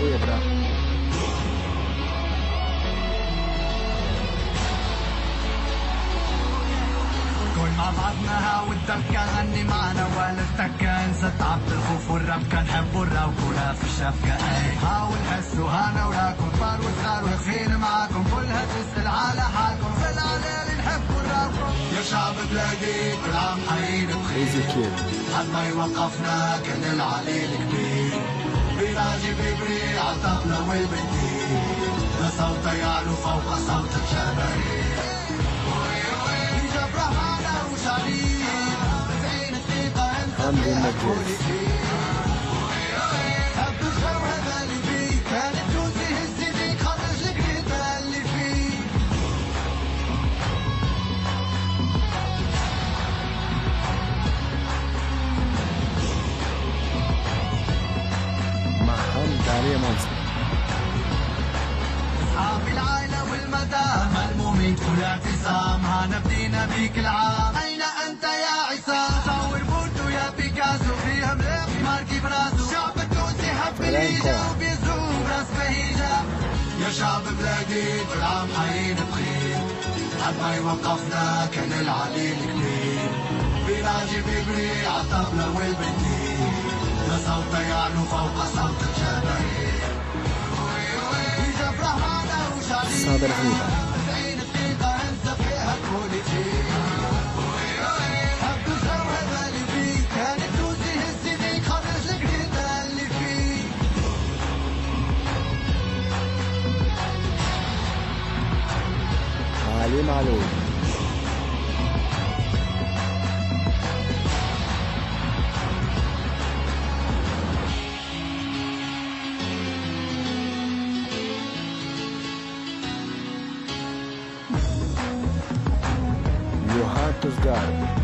اخويا براحة. كل مع بعضنا والدكة غني معنا ولا التكة انسى تعب الخوف والربكة نحب الروك ولا في الشفكة اي حاول حسوا هانا وراكم كبار وصغار واقفين معاكم كلها تسأل على حالكم في العلالي نحب الروكم يا شعب بلادي كل عام حيين بخير حد ما يوقفنا كان العليل كبير بيراجي بيبري عالطبلة والبنديل لا صوت يعلو فوق صوت الجماهير حمد المجلس مع حمد علي منصف. أصحاب العائلة والمدام ملمومين كل اعتصام هنبدينا بيك العام أين أنت يا عصام صور بورتو يا بيكاسو فيها ملك ماركي براسو الشعب التونسي حب الليجا وبيزوم راس بهيجة يا شعب بلادي كل عام حيين بخير حد ما يوقفنا كان العليل كبير بيراجي بيبري عالطبلة والبنديل لا صوت يعلو فوق صوت الجماهير صابر حميدة علي معلول. You have to guard.